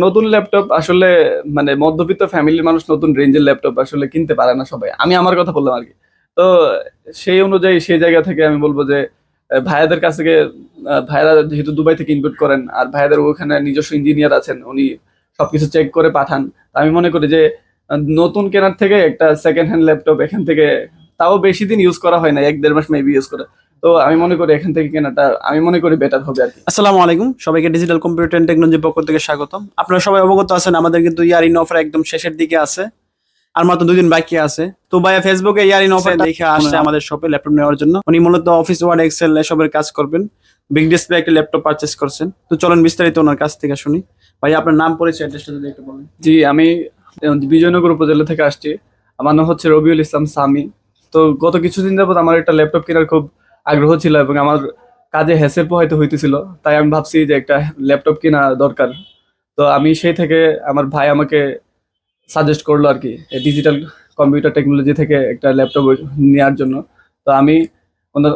নতুন ল্যাপটপ আসলে মানে মধ্যবিত্ত ফ্যামিলির মানুষ নতুন রেঞ্জের ল্যাপটপ আসলে কিনতে পারে না সবাই। আমি আমার কথা বললাম আরকি। তো সেই অনুযায়ী সেই জায়গা থেকে আমি বলব যে ভাইয়াদের কাছ থেকে ভাইয়ারা যেহেতু দুবাই থেকে ইম্পোর্ট করেন আর ভাইয়াদের ওখানে নিজস্ব ইঞ্জিনিয়ার আছেন। উনি সবকিছু চেক করে পাঠান। তো আমি মনে করি যে নতুন কেনার থেকে একটা সেকেন্ড হ্যান্ড ল্যাপটপ এখান থেকে তাও বেশি দিন ইউজ করা হয় না। ১-১.৫ মাস মেবি ইউজ করা। তো আমি মনে করি এখান থেকে কেনাটা আমি মনে করি বেটার হবে আরকি। আসসালামু আলাইকুম, সবাইকে ডিজিটাল কম্পিউটার এন্ড টেকনোলজির পক্ষ থেকে স্বাগতম। আপনারা সবাই অবগত আছেন আমাদের কিন্তু ইয়ার ইন অফার একদম শেষের দিকে আছে, আর মাত্র 2 দিন বাকি আছে। তো ভাইয়া ফেসবুকে ইয়ার ইন অফার দেখে আসছে আমাদের শপে ল্যাপটপ নেওয়ার জন্য। উনি মূলত অফিস ওয়ার্ড এক্সেল এসবের কাজ করবেন, বিগ ডিসপ্লে একটা ল্যাপটপ পারচেস করছেন। তো চলেন বিস্তারিত ওনার কাছ থেকে শুনি। ভাই আপনার নাম পরিচয় অ্যাড্রেসটা যদি একটু বলেন। জি, আমি বিজয়নগর উপজেলা থেকে আসছি। আমার নাম হচ্ছে রবিউল ইসলাম সামি। তো গত কিছুদিন যাবত আমার একটা ল্যাপটপ কেনার খুব আগ্রহ ছিল এবং আমার কাজে হ্যাসেল পোহাইতে হইতেছিল। তাই আমি ভাবছি যে একটা ল্যাপটপ কেনা দরকার। তো আমি সেই থেকে আমার ভাই আমাকে সাজেস্ট করলো আরকি এই ডিজিটাল কম্পিউটার টেকনোলজি থেকে একটা ল্যাপটপ নেয়ার জন্য। তো আমি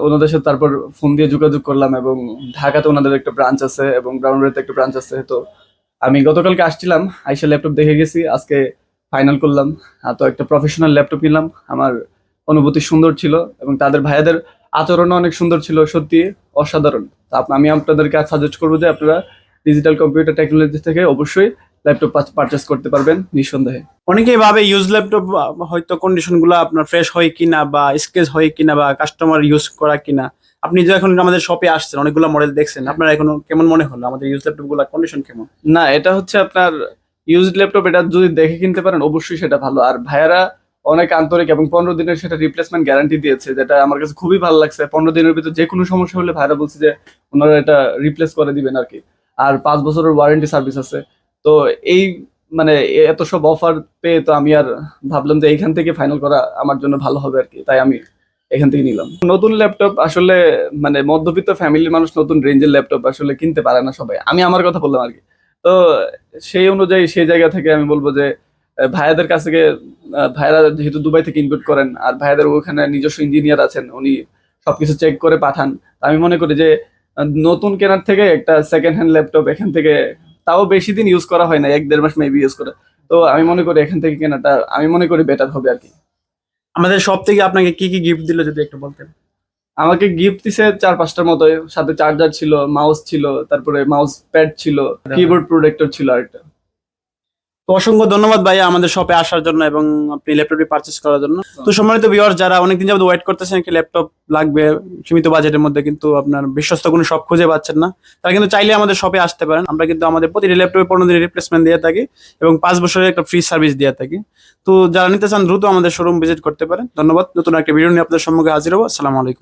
ওনাদের সাথে তারপর ফোন দিয়ে যোগাযোগ করলাম এবং ঢাকাতে ওনাদের একটা ব্রাঞ্চ আছে এবং ব্রাউনবাড়িতে একটা ব্রাঞ্চ আছে। তো আমি গতকালকে আসছিলাম, আইসা ল্যাপটপ দেখে গেছি। আজকে ফাইনাল করলাম। তো একটা প্রফেশনাল ল্যাপটপ কিনলাম। আমার অনুভূতি সুন্দর ছিল এবং তাদের ভাইয়াদের আচরণও অনেক সুন্দর ছিল। সত্যি অসাধারণ। তো আমি আপনাদেরকে সাজেস্ট করবো যে আপনারা ডিজিটাল কম্পিউটার টেকনোলজি থেকে অবশ্যই ল্যাপটপ পারচেস করতে পারবেন নিঃসন্দেহে। অনেকেই ভাবে ইউজ ল্যাপটপ হয়তো কন্ডিশন গুলো আপনার ফ্রেশ হয় কিনা বা স্কেচ হয় কিনা বা কাস্টমার ইউজ করা কিনা। আপনি যে এখন আমাদের শপে আসছেন, অনেকগুলো মডেল দেখছেন, আপনার এখন কেমন মনে হলো আমাদের ইউজ ল্যাপটপ গুলো কন্ডিশন কেমন? না, এটা হচ্ছে আপনার ইউজড ল্যাপটপ। এটা যদি দেখে কিনতে পারেন অবশ্যই সেটা ভালো। আর ভাইয়ারা অনেক আন্তরিক এবং ১৫ দিনের সেটা রিপ্লেসমেন্ট গ্যারান্টি দিয়েছে, যেটা আমার কাছে খুবই ভালো লাগছে। ১৫ দিনের ভিতর যে কোনো সমস্যা হলে ভাইয়ারা বলছে যে ওনারা এটা রিপ্লেস করে দিবেন আরকি। আর ৫ বছরের ওয়ারেন্টি সার্ভিস আছে। তো এই মানে এত সব অফার পেয়ে তো আমি আর ভাবলাম যে এইখান থেকে ফাইনাল করা আমার জন্য ভালো হবে আরকি। তাই আমি এখান থেকে নিলাম। নতুন ল্যাপটপ আসলে মানে মধ্যবিত্ত ফ্যামিলির মানুষ নতুন রেঞ্জের ল্যাপটপ আসলে কিনতে পারে না সবাই। আমি আমার কথা বললাম আরকি। তো সেই অনুযায়ী সেই জায়গা থেকে আমি বলব যে ভাইয়াদের কাছ থেকে ভাইয়ারা যেহেতু দুবাই থেকে ইম্পোর্ট করেন আর ভাইয়াদের ওখানে নিজস্ব ইঞ্জিনিয়ার আছেন। উনি সবকিছু চেক করে পাঠান। তো আমি মনে করি যে নতুন কেনার থেকে একটা সেকেন্ড হ্যান্ড ল্যাপটপ এখান থেকে তাও বেশি দিন ইউজ করা হয় না। ১-১.৫ মাস মেবি ইউজ করা। তো আমি মনে করি এখান থেকে কেনাটা আমি মনে করি বেটার হবে আরকি। আমাদের শপ থেকে আপনাকে কি কি গিফট দিল যদি একটু বলতেন। আমাকে গিফট দিছে ৪-৫ টার মতো। সাথে চার্জার ছিল, মাউস ছিল, তারপরে মাউস প্যাড ছিল, কিবোর্ড প্রোটেক্টর ছিল আরেকটা। তো অসংখ্য ধন্যবাদ ভাইয়া আমাদের শপে আসার জন্য এবং আপনি ল্যাপটপটি পারচেস করার জন্য। তো সম্মানিত ভিউয়ার্স, যারা অনেকদিন যাবত ওয়েট করতেছেন একটি ল্যাপটপ লাগবে সীমিত বাজেটের মধ্যে, কিন্তু আপনার বিশ্বস্ত কোনো শপ খুঁজে পাচ্ছেন না, তারা কিন্তু চাইলে আমাদের শপে আসতে পারেন। আমরা কিন্তু আমাদের প্রতিটি ল্যাপটপে ১৫ দিনের রিপ্লেসমেন্ট দিয়ে থাকি এবং ৫ বছরের একটা ফ্রি সার্ভিস দিয়ে থাকি। তো যারা নিতে চান দ্রুত আমাদের শোরুম ভিজিট করতে পারেন। ধন্যবাদ। নতুন একটা ভিডিও নিয়ে আপনাদের সম্মুখে হাজির হবো। আসসালামু আলাইকুম।